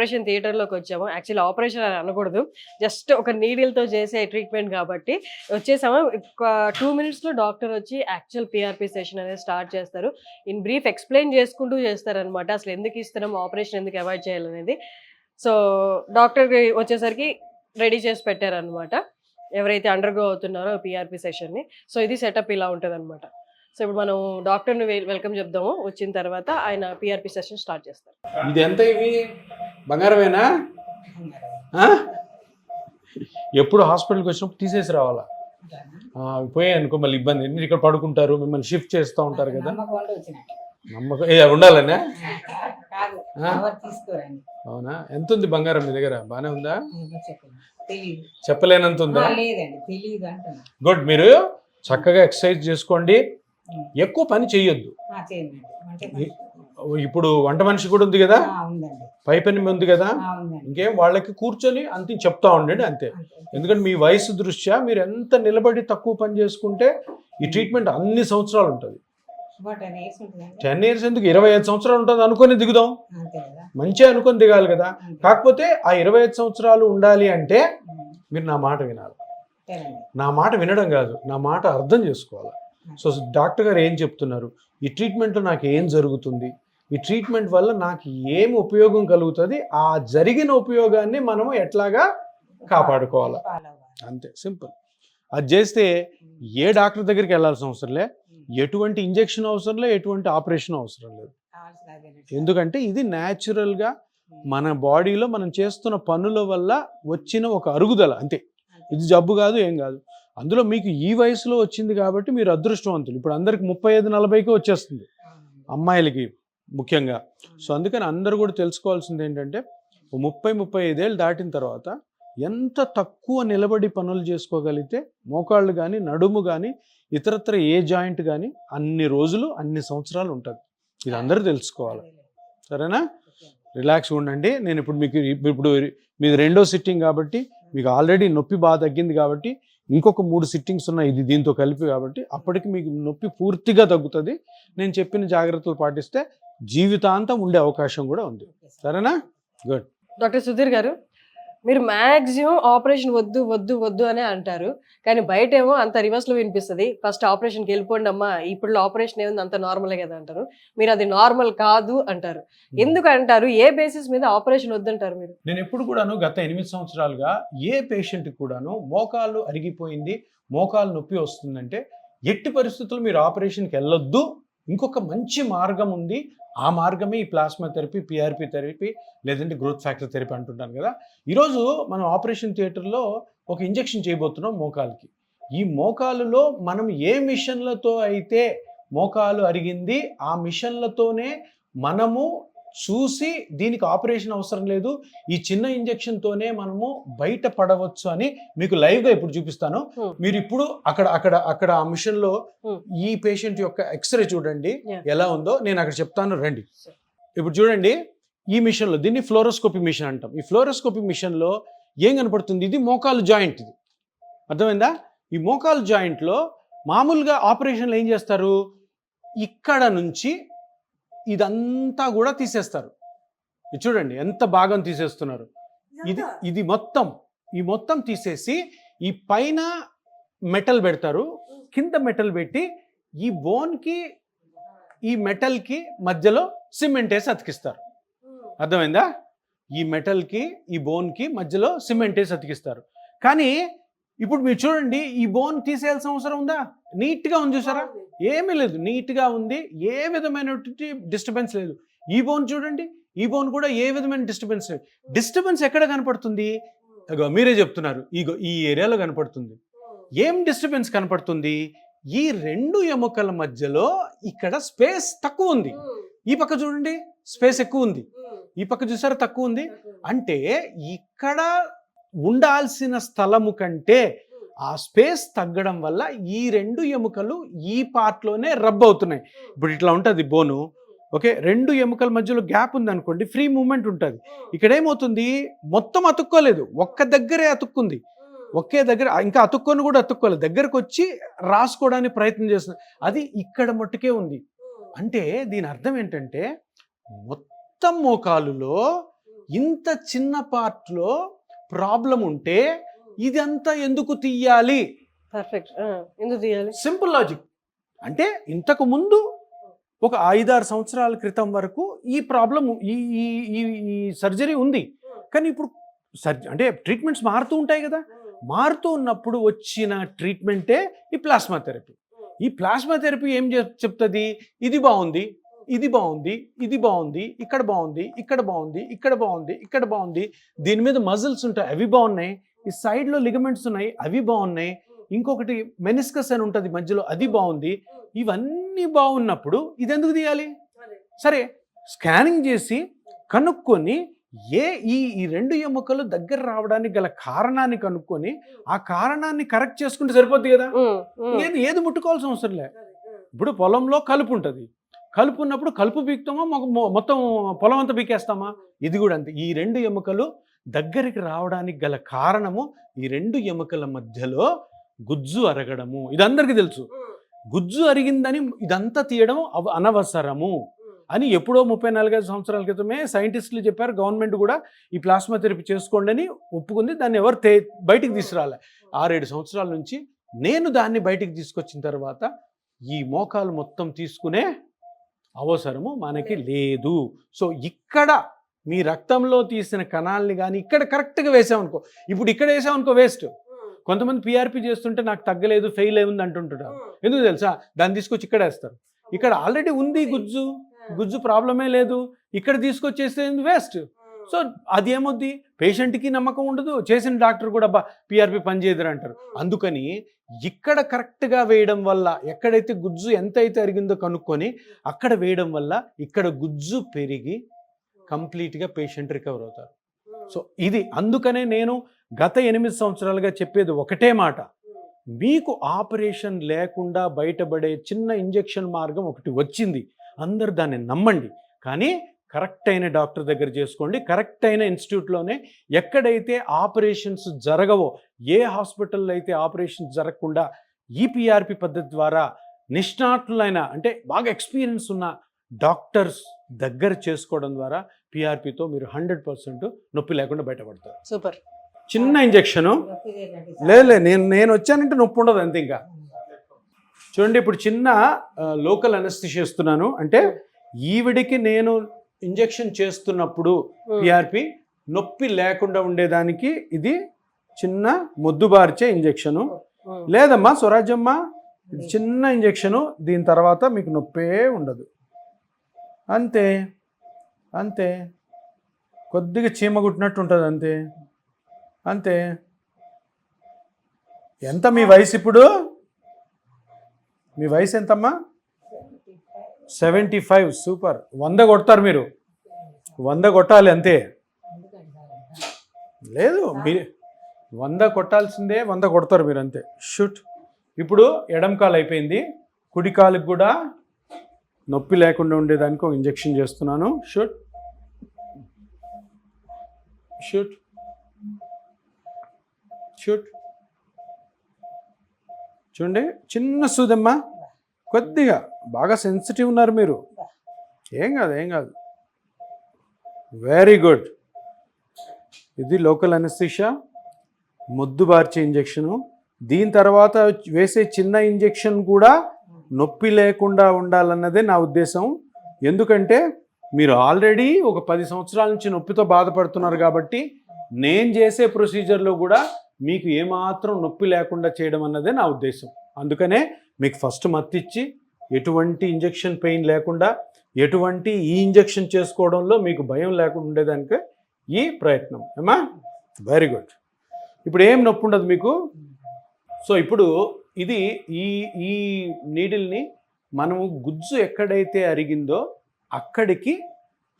Operation థియేటర్‌లోకి వచ్చాము. Actually operation అని అనకూడదు. జస్ట్ ఒక నీడిల్‌తో చేసే ట్రీట్మెంట్ కాబట్టి వచ్చేసాము. ఒక 2 మినిట్స్‌లో డాక్టర్ వచ్చి యాక్చువల్ పీఆర్‌పీ సెషన్ అనేది స్టార్ట్ చేస్తారు. ఇన్ బ్రీఫ్ ఎక్స్‌ప్లెయిన్ చేసుకుంటూ చేస్తారనమాట. అసలు ఎందుకు ఇస్తున్నాం, ఆపరేషన్ ఎందుకు అవాయిడ్ చేయాలనేది. సో, డాక్టర్‌కి వచ్చేసరికి రెడీ చేసి పెట్టారనమాట. ఎవరైతే అండర్‌గో అవుతున్నారో పీఆర్‌పీ సెషన్‌ని. సో, ఇది సెటప్ ఇలా ఉంటదనమాట. సో, ఇప్పుడు మనం డాక్టర్‌ని వెల్కమ్ చెప్దాము. వచ్చిన తర్వాత ఆయన పీఆర్‌పీ సెషన్ స్టార్ట్ చేస్తారు. ఇది ఎంత ఇవి బంగారమేనా? ఎప్పుడు హాస్పిటల్కి వచ్చినప్పుడు తీసేసి రావాలా? పోయాయి అనుకో మళ్ళీ ఇబ్బంది. మీరు ఇక్కడ పడుకుంటారు, మిమ్మల్ని షిఫ్ట్ చేస్తూ ఉంటారు కదా. నమ్మకం ఉండాలనే. అవునా? ఎంత ఉంది బంగారం మీ దగ్గర? బానే ఉందా? చెప్పలేనంత ఉందా? గుడ్. మీరు చక్కగా ఎక్సర్సైజ్ చేసుకోండి, ఎక్కువ పని చెయ్యొద్దు. ఇప్పుడు వంట మనిషి కూడా ఉంది కదా, పై పని ఉంది కదా, ఇంకేం వాళ్ళకి కూర్చొని అంతే చెప్తా ఉండండి అంతే. ఎందుకంటే మీ వయసు దృష్ట్యా మీరు ఎంత నిలబడి తక్కువ పని చేసుకుంటే ఈ ట్రీట్మెంట్ అన్ని సంవత్సరాలు ఉంటుంది. 10 years ఎందుకు, 25 సంవత్సరాలు ఉంటుంది అనుకొని దిగుదాం. మంచిగా అనుకొని దిగాలి కదా. కాకపోతే ఆ 25 సంవత్సరాలు ఉండాలి అంటే మీరు నా మాట వినాలి. నా మాట వినడం కాదు, నా మాట అర్థం చేసుకోవాలి. సో డాక్టర్ గారు ఏం చెప్తున్నారు, ఈ ట్రీట్మెంట్లో నాకు ఏం జరుగుతుంది, ఈ ట్రీట్మెంట్ వల్ల నాకు ఏం ఉపయోగం కలుగుతుంది, ఆ జరిగిన ఉపయోగాన్ని మనము ఎట్లాగా కాపాడుకోవాలి, అంతే సింపుల్. అది చేస్తే ఏ డాక్టర్ దగ్గరికి వెళ్ళాల్సిన అవసరం లే, ఎటువంటి ఇంజెక్షన్ అవసరం లే, ఎటువంటి ఆపరేషన్ అవసరం లేదు. ఎందుకంటే ఇది న్యాచురల్గా మన బాడీలో మనం చేస్తున్న పనుల వల్ల వచ్చిన ఒక అరుగుదల అంతే. ఇది జబ్బు కాదు, ఏం కాదు. అందులో మీకు ఈ వయసులో వచ్చింది కాబట్టి మీరు అదృష్టవంతులు. ఇప్పుడు అందరికి 35-40కి వచ్చేస్తుంది, అమ్మాయిలకి ముఖ్యంగా. సో అందుకని అందరూ కూడా తెలుసుకోవాల్సింది ఏంటంటే 30-35 ఏళ్ళు దాటిన తర్వాత ఎంత తక్కువ నిలబడి పనులు చేసుకోగలిగితే మోకాళ్ళు కానీ నడుము కానీ ఇతరత్ర ఏ జాయింట్ కానీ అన్ని రోజులు అన్ని సంవత్సరాలు ఉంటుంది. ఇది అందరూ తెలుసుకోవాలి. సరేనా? రిలాక్స్గా ఉండండి. నేను ఇప్పుడు మీకు మీది 2వ సిట్టింగ్ కాబట్టి మీకు ఆల్రెడీ నొప్పి బాగా తగ్గింది కాబట్టి ఇంకొక 3 సిట్టింగ్స్ ఉన్నాయి ఇది దీంతో కలిపి కాబట్టి అప్పటికి మీకు నొప్పి పూర్తిగా తగ్గుతుంది. నేను చెప్పిన జాగ్రత్తలు పాటిస్తే జీవితాంతం ఉండే అవకాశం కూడా ఉంది. సరేనా? గుడ్. డాక్టర్ సుధీర్ గారు, మీరు మ్యాక్సిమం ఆపరేషన్ వద్దు వద్దు వద్దు అనే అంటారు, కానీ బయట ఏమో అంత రివర్స్లో వినిపిస్తుంది. ఫస్ట్ ఆపరేషన్కి వెళ్ళిపోండి అమ్మా, ఇప్పుడు ఆపరేషన్ ఏముంది అంత నార్మలే కదా అంటారు. మీరు అది నార్మల్ కాదు అంటారు. ఎందుకు అంటారు? ఏ బేసిస్ మీద ఆపరేషన్ వద్దంటారు మీరు? నేను ఎప్పుడు కూడాను గత 8 సంవత్సరాలుగా ఏ పేషెంట్కి కూడాను మోకాళ్ళు అరిగిపోయింది, మోకాలు నొప్పి వస్తుందంటే ఎట్టి పరిస్థితుల్లో మీరు ఆపరేషన్కి వెళ్ళొద్దు, ఇంకొక మంచి మార్గం ఉంది, ఆ మార్గమే ఈ ప్లాస్మా థెరపీ, పిఆర్పి థెరపీ, లేదంటే గ్రోత్ ఫ్యాక్టర్ థెరపీ అంటుంటాను కదా. ఈరోజు మనం ఆపరేషన్ థియేటర్లో ఒక ఇంజెక్షన్ చేయబోతున్నాం మోకాలుకి. ఈ మోకాలులో మనం ఏ మిషన్లతో అయితే మోకాలు అరిగింది ఆ మిషన్లతోనే మనము చూసి దీనికి ఆపరేషన్ అవసరం లేదు, ఈ చిన్న ఇంజెక్షన్తోనే మనము బయట పడవచ్చు అని మీకు లైవ్గా ఇప్పుడు చూపిస్తాను. మీరు ఇప్పుడు అక్కడ ఆ మిషన్లో ఈ పేషెంట్ యొక్క ఎక్స్రే చూడండి ఎలా ఉందో, నేను అక్కడ చెప్తాను రండి. ఇప్పుడు చూడండి ఈ మిషన్లో, దీన్ని ఫ్లోరోస్కోపీ మిషన్ అంటాం. ఈ ఫ్లోరోస్కోపీ మిషన్లో ఏం కనపడుతుంది, ఇది మోకాలు జాయింట్. ఇది అర్థమైందా? ఈ మోకాలు జాయింట్లో మామూలుగా ఆపరేషన్లు ఏం చేస్తారు, ఇక్కడ నుంచి ఇదంతా కూడా తీసేస్తారు. ఇది చూడండి ఎంత భాగం తీసేస్తున్నారు. ఇది మొత్తం తీసేసి ఈ పైన మెటల్ పెడతారు, కింద మెటల్ పెట్టి ఈ బోన్కి ఈ మెటల్కి మధ్యలో సిమెంట్ వేసి అతికిస్తారు. అర్థమైందా? ఈ మెటల్కి ఈ బోన్కి మధ్యలో సిమెంట్ వేసి అతికిస్తారు. కానీ ఇప్పుడు మీరు చూడండి, ఈ బోన్ తీసేయాల్సిన అవసరం ఉందా? నీట్గా ఉంది, చూసారా? ఏమీ లేదు, నీట్గా ఉంది, ఏ విధమైనటువంటి డిస్టర్బెన్స్ లేదు. ఈ బోన్ చూడండి, ఈ బోన్ కూడా ఏ విధమైన డిస్టర్బెన్స్ లేదు. డిస్టర్బెన్స్ ఎక్కడ కనపడుతుంది? మీరే చెప్తున్నారు, ఈ ఏరియాలో కనపడుతుంది. ఏం డిస్టర్బెన్స్ కనపడుతుంది? ఈ 2 ఎముకల మధ్యలో ఇక్కడ స్పేస్ తక్కువ ఉంది. ఈ పక్క చూడండి స్పేస్ ఎక్కువ ఉంది, ఈ పక్క చూసారా తక్కువ ఉంది. అంటే ఇక్కడ ఉండాల్సిన స్థలము కంటే ఆ స్పేస్ తగ్గడం వల్ల ఈ 2 ఎముకలు ఈ పార్ట్లోనే రబ్ అవుతున్నాయి. ఇప్పుడు ఇట్లా ఉంటుంది బోను, ఓకే, 2 ఎముకల మధ్యలో గ్యాప్ ఉంది అనుకోండి, ఫ్రీ మూమెంట్ ఉంటుంది. ఇక్కడ ఏమవుతుంది, మొత్తం అతుక్కోలేదు, ఒక్క దగ్గరే అతుక్కుంది, ఒకే దగ్గర, ఇంకా అతుక్కొని కూడా అతుక్కోలేదు, దగ్గరకు వచ్చి రాసుకోవడానికి ప్రయత్నం చేస్తుంది, అది ఇక్కడ మట్టుకే ఉంది. అంటే దీని అర్థం ఏంటంటే మొత్తం మోకాలులో ఇంత చిన్న పార్ట్లో ప్రాబ్లం ఉంటే ఇదంతా ఎందుకు తీయాలి? పర్ఫెక్ట్. ఎందుకు తీయాలి? Simple logic. అంటే ఇంతకు ముందు ఒక 5-6 సంవత్సరాల క్రితం వరకు ఈ ప్రాబ్లం ఈ ఈ ఈ ఈ సర్జరీ ఉంది. కానీ ఇప్పుడు అంటే ట్రీట్మెంట్స్ మారుతూ ఉంటాయి కదా. మారుతూ ఉన్నప్పుడు వచ్చిన ట్రీట్మెంటే ఈ ప్లాస్మా థెరపీ. ఈ ప్లాస్మా థెరపీ ఏం చెప్తుంది? ఇది బాగుంది, ఇది బాగుంది, ఇది బాగుంది, ఇక్కడ బాగుంది, ఇక్కడ బాగుంది, ఇక్కడ బాగుంది, ఇక్కడ బాగుంది. దీని మీద మజిల్స్ ఉంటాయి, అవి బాగున్నాయి. ఈ సైడ్లో లిగమెంట్స్ ఉన్నాయి, అవి బాగున్నాయి. ఇంకొకటి మెనిస్కస్ అని ఉంటుంది మధ్యలో, అది బాగుంది. ఇవన్నీ బాగున్నప్పుడు ఇది ఎందుకు తీయాలి? సరే, స్కానింగ్ చేసి కనుక్కొని ఈ రెండు ఎముకలు దగ్గర రావడానికి గల కారణాన్ని కనుక్కొని ఆ కారణాన్ని కరెక్ట్ చేసుకుంటే సరిపోద్ది కదా. ఏది ముట్టుకోవాల్సిన అవసరం లే. ఇప్పుడు పొలంలో కలుపు ఉంటుంది, కలుపు ఉన్నప్పుడు కలుపు బీక్తామా, మొత్తం పొలం అంతా బీకేస్తామా? ఇది కూడా అంతే. ఈ రెండు ఎముకలు దగ్గరికి రావడానికి గల కారణము ఈ రెండు ఎముకల మధ్యలో గుజ్జు అరగడము. ఇది అందరికీ తెలుసు. గుజ్జు అరిగిందని ఇదంతా తీయడం అనవసరము అని ఎప్పుడో 34 సంవత్సరాల క్రితమే సైంటిస్టులు చెప్పారు. గవర్నమెంట్ కూడా ఈ ప్లాస్మా థెరపీ చేసుకోండి అని ఒప్పుకుంది. దాన్ని ఎవరు బయటికి తీసుకురాలే. 6-7 సంవత్సరాల నుంచి నేను దాన్ని బయటికి తీసుకొచ్చిన తర్వాత ఈ మోకాలు మొత్తం తీసుకునే అవసరము మనకి లేదు. సో ఇక్కడ మీ రక్తంలో తీసిన కణాలని కానీ ఇక్కడ కరెక్ట్గా వేసామనుకో, ఇప్పుడు ఇక్కడ వేసామనుకో వేస్ట్. కొంతమంది పిఆర్పి చేస్తుంటే నాకు తగ్గలేదు, ఫెయిల్ అయింది అంటుంటారు. ఎందుకు తెలుసా? దాన్ని తీసుకొచ్చి ఇక్కడ వేస్తారు. ఇక్కడ ఆల్రెడీ ఉంది గుజ్జు ప్రాబ్లమే లేదు, ఇక్కడ తీసుకొచ్చేస్తే వేస్ట్. సో అది ఏమొద్ది, పేషెంట్కి నమ్మకం ఉండదు, చేసిన డాక్టర్ కూడా పిఆర్పి పనిచేయదురు అంటారు. అందుకని ఇక్కడ కరెక్ట్గా వేయడం వల్ల, ఎక్కడైతే గుజ్జు ఎంతైతే అరిగిందో కనుక్కొని అక్కడ వేయడం వల్ల ఇక్కడ గుజ్జు పెరిగి కంప్లీట్గా పేషెంట్ రికవర్ అవుతారు. సో ఇది అందుకనే నేను గత 8 సంవత్సరాలుగా చెప్పేది ఒకటే మాట, మీకు ఆపరేషన్ లేకుండా బయటపడే చిన్న ఇంజెక్షన్ మార్గం ఒకటి వచ్చింది. అందరు దాన్ని నమ్మండి, కానీ కరెక్ట్ అయిన డాక్టర్ దగ్గర చేసుకోండి, కరెక్ట్ అయిన ఇన్స్టిట్యూట్లోనే. ఎక్కడైతే ఆపరేషన్స్ జరగవో, ఏ హాస్పిటల్లో అయితే ఆపరేషన్స్ జరగకుండా ఈ పిఆర్పి పద్ధతి ద్వారా నిష్ణాతులైన, అంటే బాగా ఎక్స్పీరియన్స్ ఉన్న డాక్టర్స్ దగ్గర చేసుకోవడం ద్వారా పిఆర్పితో మీరు 100% నొప్పి లేకుండా బయటపడతారు. సూపర్. చిన్న ఇంజెక్షను లేదు, నేను వచ్చానంటే నొప్పి ఉండదు అంతే. ఇంకా చూడండి, ఇప్పుడు చిన్న లోకల్ అనస్థిషియా ఇస్తున్నాను. అంటే ఈవిడికి నేను ఇంజెక్షన్ చేస్తున్నప్పుడు పిఆర్పి నొప్పి లేకుండా ఉండేదానికి ఇది చిన్న మొద్దుబార్చే ఇంజెక్షను. లేదమ్మా స్వరాజ్యమ్మ, ఇది చిన్న ఇంజెక్షను, దీని తర్వాత మీకు నొప్పే ఉండదు. అంతే అంతే, కొద్దిగా చీమ కుట్టినట్టు ఉంటుంది అంతే అంతే. ఎంత మీ వయసు ఇప్పుడు? మీ వయసు ఎంతమ్మా? 75. సూపర్. 100 కొడతారు మీరు, 100 కొట్టాలి అంతే. లేదు, మీరు 100 కొట్టాల్సిందే, 100 కొడతారు మీరు అంతే. షూట్. ఇప్పుడు ఎడమ కాలు అయిపోయింది, కుడి కాలుకి కూడా నొప్పి లేకుండా ఉండేదానికి ఒక ఇంజెక్షన్ చేస్తున్నాను. Shoot shoot shoot. చూడండి, చిన్న సూదమ్మా, కొద్దిగా బాగా సెన్సిటివ్ ఉన్నారు మీరు. ఏం కాదు. Very good. ఇది లోకల్ అనస్థీషియా, మొద్దుబార్చే ఇంజెక్షను. దీని తర్వాత వేసే చిన్న ఇంజెక్షన్ కూడా నొప్పి లేకుండా ఉండాలన్నదే నా ఉద్దేశం. ఎందుకంటే మీరు ఆల్రెడీ ఒక 10 సంవత్సరాల నుంచి నొప్పితో బాధపడుతున్నారు కాబట్టి నేను చేసే ప్రొసీజర్లో కూడా మీకు ఏమాత్రం నొప్పి లేకుండా చేయడం అన్నదే నా ఉద్దేశం. అందుకనే మీకు ఫస్ట్ మత్తిచ్చి ఎటువంటి ఇంజెక్షన్ పెయిన్ లేకుండా, ఎటువంటి ఈ ఇంజెక్షన్ చేసుకోవడంలో మీకు భయం లేకుండా ఉండేదానికి ఈ ప్రయత్నం. ఏమా? Very good. ఇప్పుడు ఏం నొప్పి ఉండదు మీకు. సో ఇప్పుడు ఇది ఈ నీడిల్ని మనము గుజ్జు ఎక్కడైతే అరిగిందో అక్కడికి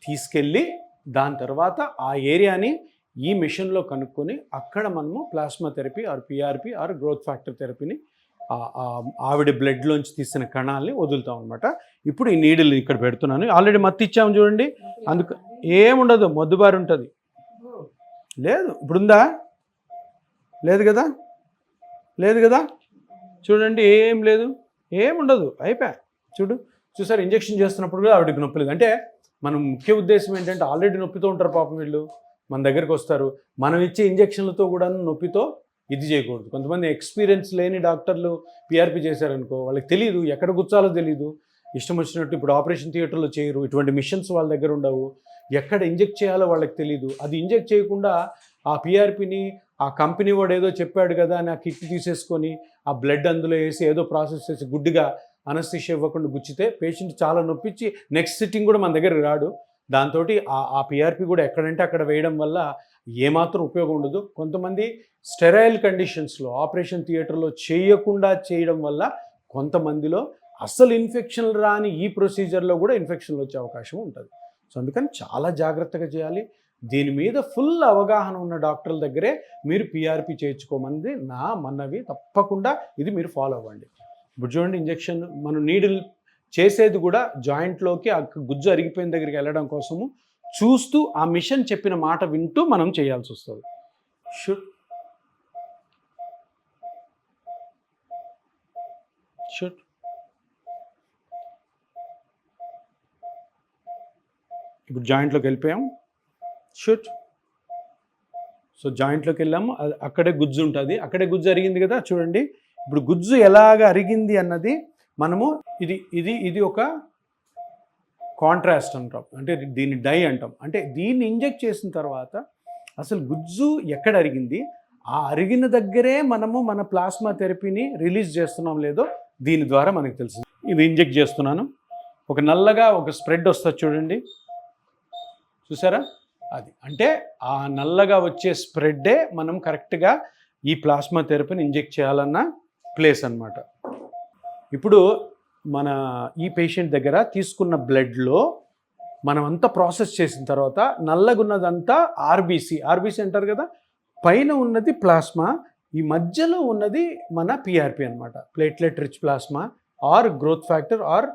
తీసుకెళ్ళి దాని తర్వాత ఆ ఏరియాని ఈ మిషన్లో కనుక్కొని అక్కడ మనము plasma therapy or PRP or growth factor థెరపీని ఆవిడ బ్లడ్లోంచి తీసిన కణాలని వదులుతాం అనమాట. ఇప్పుడు ఈ నీడిల్ ఇక్కడ పెడుతున్నాను. ఆల్రెడీ మత్తి ఇచ్చాము చూడండి, అందుకు ఏముండదు, మొద్దుబారి ఉంటుంది. లేదు, ఇప్పుడుందా? లేదు కదా, లేదు కదా. చూడండి, ఏం లేదు, ఏముండదు, అయిపోయా. చూసారు, ఇంజెక్షన్ చేస్తున్నప్పుడు కూడా ఆవిడకి నొప్పి లేదు. అంటే మన ముఖ్య ఉద్దేశం ఏంటంటే ఆల్రెడీ నొప్పితో ఉంటారు పాపం వీళ్ళు, మన దగ్గరికి వస్తారు, మనం ఇచ్చే ఇంజెక్షన్లతో కూడా నొప్పితో ఇది చేయకూడదు. కొంతమంది ఎక్స్పీరియన్స్ లేని డాక్టర్లు పిఆర్పి చేశారనుకో, వాళ్ళకి తెలియదు, ఎక్కడ గుచ్చాలో తెలియదు, ఇష్టం వచ్చినట్టు ఇప్పుడు ఆపరేషన్ థియేటర్లో చేయరు, ఇటువంటి మిషన్స్ వాళ్ళ దగ్గర ఉండవు, ఎక్కడ ఇంజెక్ట్ చేయాలో వాళ్ళకి తెలియదు. అది ఇంజెక్ట్ చేయకుండా ఆ పిఆర్పిని ఆ కంపెనీ వాడు ఏదో చెప్పాడు కదా అని ఆ కిట్ తీసేసుకొని ఆ బ్లడ్ అందులో వేసి ఏదో ప్రాసెస్ చేసి గుడ్డిగా అనస్థీషియా ఇవ్వకుండా గుచ్చితే పేషెంట్ చాలా నొప్పించి నెక్స్ట్ సిట్టింగ్ కూడా మన దగ్గర రాడు. దాంతో ఆ పిఆర్పి కూడా ఎక్కడంటే అక్కడ వేయడం వల్ల ఏమాత్రం ఉపయోగం ఉండదు. కొంతమంది స్టెరైల్ కండిషన్స్లో ఆపరేషన్ థియేటర్లో చేయకుండా చేయడం వల్ల కొంతమందిలో అసలు ఇన్ఫెక్షన్ రాని ఈ ప్రొసీజర్లో కూడా ఇన్ఫెక్షన్లు వచ్చే అవకాశం ఉంటుంది. సో అందుకని చాలా జాగ్రత్తగా చేయాలి. దీని మీద ఫుల్ అవగాహన ఉన్న డాక్టర్ల దగ్గరే మీరు పిఆర్పి చేయించుకోమన్నది నా మనవి. తప్పకుండా ఇది మీరు ఫాలో అవ్వండి. ఇప్పుడు చూడండి, ఇంజెక్షన్ మనం నీడిల్ చేసేది కూడా జాయింట్లోకి ఆ గుజ్జు అరిగిపోయిన దగ్గరికి వెళ్ళడం కోసము చూస్తూ ఆ మిషన్ చెప్పిన మాట వింటూ మనం చేయాల్సి వస్తుంది. షుట్ షుట్ ఇప్పుడు జాయింట్లోకి వెళ్ళిపోయాం. షుట్. సో జాయింట్లోకి వెళ్ళాము, అక్కడే గుజ్జు ఉంటుంది, అక్కడే గుజ్జు అరిగింది కదా చూడండి. ఇప్పుడు గుజ్జు ఎలాగ అరిగింది అన్నది మనము ఇది ఇది ఇది ఒక కాంట్రాస్ట్ అంటాం, అంటే దీన్ని డై అంటాం. అంటే దీన్ని ఇంజెక్ట్ చేసిన తర్వాత అసలు గుజ్జు ఎక్కడ అరిగింది, ఆ అరిగిన దగ్గరే మనము మన ప్లాస్మా థెరపీని రిలీజ్ చేస్తున్నాం లేదో దీని ద్వారా మనకు తెలుసు. ఇది ఇంజెక్ట్ చేస్తున్నాను, ఒక నల్లగా ఒక స్ప్రెడ్ వస్తుంది చూడండి, చూసారా? అది అంటే ఆ నల్లగా వచ్చే స్ప్రెడ్డే మనం కరెక్ట్గా ఈ ప్లాస్మా థెరపీని ఇంజెక్ట్ చేయాలన్న ప్లేస్ అన్నమాట. ఇప్పుడు మన ఈ పేషెంట్ దగ్గర తీసుకున్న బ్లడ్లో మనం అంతా ప్రాసెస్ చేసిన తర్వాత నల్లగున్నదంతా ఆర్బీసీ అంటారు కదా, పైన ఉన్నది ప్లాస్మా, ఈ మధ్యలో ఉన్నది మన పిఆర్పి అన్నమాట, platelet rich plasma are growth factor are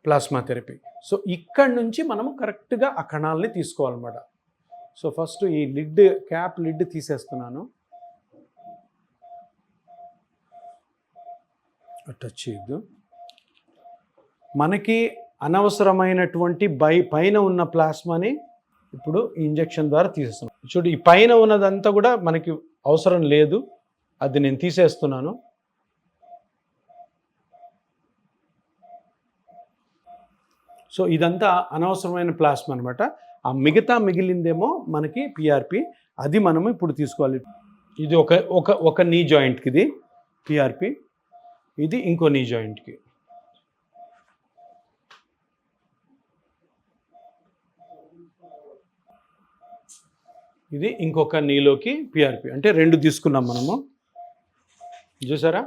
plasma therapy. So ఇక్కడ నుంచి మనము కరెక్ట్గా ఆ కణాలని తీసుకోవాలన్నమాట. సో ఫస్ట్ ఈ క్యాప్ లిడ్ తీసేస్తున్నాను, టచ్ చేయొద్దు. మనకి అనవసరమైనటువంటి పైన ఉన్న ప్లాస్మాని ఇప్పుడు ఇంజెక్షన్ ద్వారా తీసేస్తున్నాను. చూడు, ఈ పైన ఉన్నదంతా కూడా మనకి అవసరం లేదు, అది నేను తీసేస్తున్నాను. సో ఇదంతా అనవసరమైన ప్లాస్మా అనమాట. ఆ మిగతా మిగిలిందేమో మనకి పిఆర్పి, అది మనము ఇప్పుడు తీసుకోవాలి. ఇది ఒక నీ జాయింట్కి ఇది పిఆర్పి, ఇది ఇంకో నీ జాయింట్కి. ఇది ఇంకొక నీలోకి పిఆర్పి, అంటే రెండు తీసుకున్నాం మనము. చూసారా,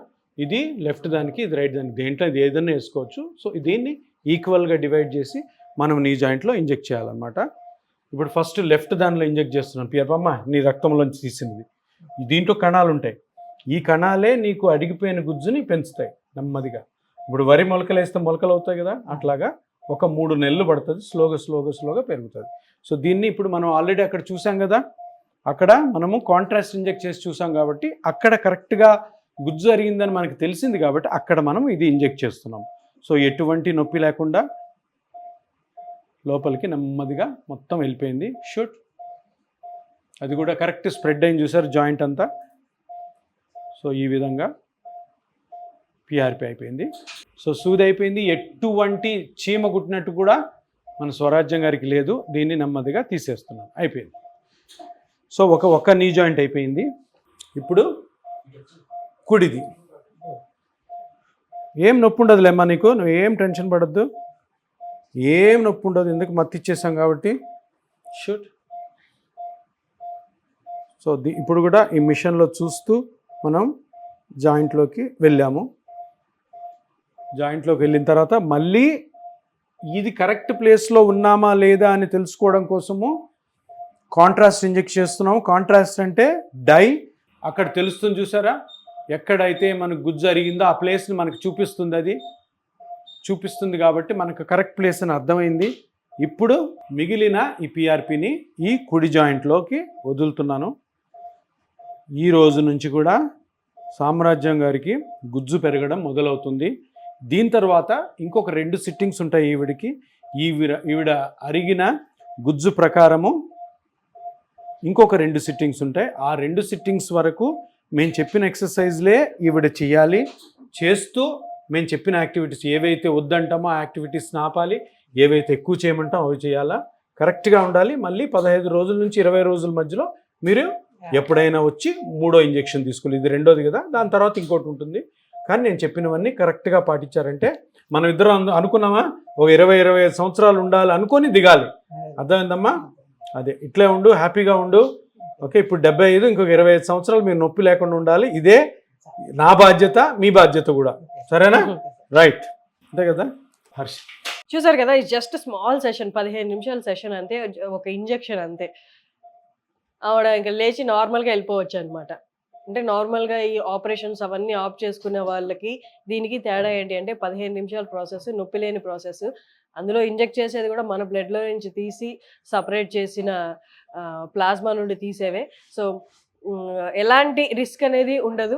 ఇది లెఫ్ట్ దానికి, ఇది రైట్ దానికి, దేంట్లో ఇది ఏదైనా వేసుకోవచ్చు. సో దీన్ని ఈక్వల్గా డివైడ్ చేసి మనం నీ జాయింట్లో ఇంజెక్ట్ చేయాలన్నమాట. ఇప్పుడు ఫస్ట్ లెఫ్ట్ దానిలో ఇంజెక్ట్ చేస్తున్నాను పిఆర్పి. అమ్మ, నీ రక్తంలోంచి తీసినది. దీంట్లో కణాలు ఉంటాయి, ఈ కణాలే నీకు అడిగిపోయిన గుజ్జుని పెంచుతాయి నెమ్మదిగా. ఇప్పుడు వరి మొలకలు వేస్తే మొలకలు అవుతాయి కదా, అట్లాగా ఒక 3 నెలలు పడుతుంది, స్లోగా పెరుగుతుంది. సో దీన్ని ఇప్పుడు మనం ఆల్రెడీ అక్కడ చూసాం కదా, అక్కడ మనము కాంట్రాస్ట్ ఇంజెక్ట్ చేసి చూసాం కాబట్టి అక్కడ కరెక్ట్గా గుజ్జు అరిగిందని మనకు తెలిసింది కాబట్టి అక్కడ మనం ఇది ఇంజెక్ట్ చేస్తున్నాం. సో ఎటువంటి నొప్పి లేకుండా లోపలికి నెమ్మదిగా మొత్తం వెళ్ళిపోయింది. షూట్. అది కూడా కరెక్ట్ స్ప్రెడ్ అయింది, చూసారు జాయింట్ అంతా. సో ఈ విధంగా పిఆర్పి అయిపోయింది. సో సూది అయిపోయింది. ఎటువంటి చీమ కుట్టినట్టు కూడా మన స్వరాజ్యం గారికి లేదు. దీన్ని నెమ్మదిగా తీసేస్తున్నాం, అయిపోయింది. సో ఒక నీ జాయింట్ అయిపోయింది. ఇప్పుడు కుడిది. ఏం నొప్పి ఉండదులేమ్మా నీకు, నువ్వు ఏం టెన్షన్ పడద్దు, ఏం నొప్పి ఉండదు, ఎందుకు మత్తి ఇచ్చేసాం కాబట్టి. షూట్. సో ఇప్పుడు కూడా ఈ మిషన్లో చూస్తూ మనం జాయింట్లోకి వెళ్ళాము. జాయింట్లోకి వెళ్ళిన తర్వాత మళ్ళీ ఇది కరెక్ట్ ప్లేస్లో ఉన్నామా లేదా అని తెలుసుకోవడం కోసము కాంట్రాస్ట్ ఇంజెక్ట్ చేస్తున్నాము. కాంట్రాస్ట్ అంటే డై, అక్కడ తెలుస్తుంది చూసారా, ఎక్కడైతే మనకు గుజ్జు అరిగిందో ఆ ప్లేస్ని మనకు చూపిస్తుంది. అది చూపిస్తుంది కాబట్టి మనకు కరెక్ట్ ప్లేస్ అని అర్థమైంది. ఇప్పుడు మిగిలిన ఈ పిఆర్పిని ఈ కుడి జాయింట్లోకి వదులుతున్నాను. ఈ రోజు నుంచి కూడా సామ్రాజ్యం గారికి గుజ్జు పెరగడం మొదలవుతుంది. దీని తర్వాత ఇంకొక 2 సిట్టింగ్స్ ఉంటాయి ఈవిడికి. ఈవిడ అరిగిన గుజ్జు ప్రకారము ఇంకొక 2 సిట్టింగ్స్ ఉంటాయి. ఆ 2 సిట్టింగ్స్ వరకు మేము చెప్పిన ఎక్సర్సైజ్లే ఈవిడ చేయాలి. చేస్తూ మేము చెప్పిన యాక్టివిటీస్ ఏవైతే వద్దంటామో ఆ యాక్టివిటీస్ని ఆపాలి, ఏవైతే ఎక్కువ చేయమంటామో అవి చేయాలా, కరెక్ట్గా ఉండాలి. మళ్ళీ 15 రోజుల నుంచి 20 రోజుల మధ్యలో మీరు ఎప్పుడైనా వచ్చి 3వ ఇంజెక్షన్ తీసుకోవాలి. ఇది 2వది కదా, దాని తర్వాత ఇంకోటి ఉంటుంది. కానీ నేను చెప్పినవన్నీ కరెక్ట్గా పాటించారంటే మనం ఇద్దరం అనుకున్నామా ఒక 20-25 సంవత్సరాలు ఉండాలి అనుకొని దిగాలి. అర్థమైందమ్మా? అదే ఇట్లే ఉండు, హ్యాపీగా ఉండు. ఓకే, ఇప్పుడు 75, ఇంకొక 25 సంవత్సరాలు మీరు నొప్పి లేకుండా ఉండాలి. ఇదే నా బాధ్యత, మీ బాధ్యత కూడా. సరేనా? రైట్, అంతే కదా హర్ష్? చూసారు కదా, ఇది జస్ట్ స్మాల్ సెషన్, 15 నిమిషాల సెషన్ అంతే, ఒక ఇంజెక్షన్ అంతే. ఆవిడ ఇంకా లేచి నార్మల్గా వెళ్ళిపోవచ్చు అనమాట. అంటే నార్మల్గా ఈ ఆపరేషన్స్ అవన్నీ ఆఫ్ చేసుకునే వాళ్ళకి దీనికి తేడా ఏంటి అంటే 15 నిమిషాల ప్రాసెస్, నొప్పి లేని ప్రాసెస్. అందులో ఇంజెక్ట్ చేసేది కూడా మన బ్లడ్లో నుంచి తీసి సపరేట్ చేసిన ప్లాస్మా నుండి తీసేవే. సో ఎలాంటి రిస్క్ అనేది ఉండదు.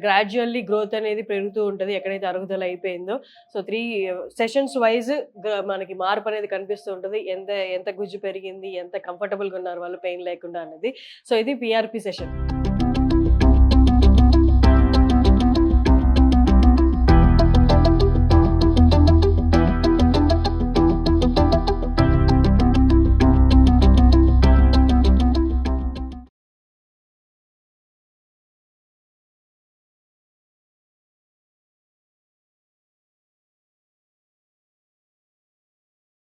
గ్రాడ్యువల్లీ గ్రోత్ అనేది పెరుగుతూ ఉంటుంది ఎక్కడైతే అరుగుదల అయిపోయిందో. సో 3 సెషన్స్ వైజ్ మనకి మార్పు అనేది కనిపిస్తూ ఉంటుంది. ఎంత గుజ్జు పెరిగింది, ఎంత కంఫర్టబుల్గా ఉన్నారు వాళ్ళు పెయిన్ లేకుండా అనేది. సో ఇది PRP సెషన్.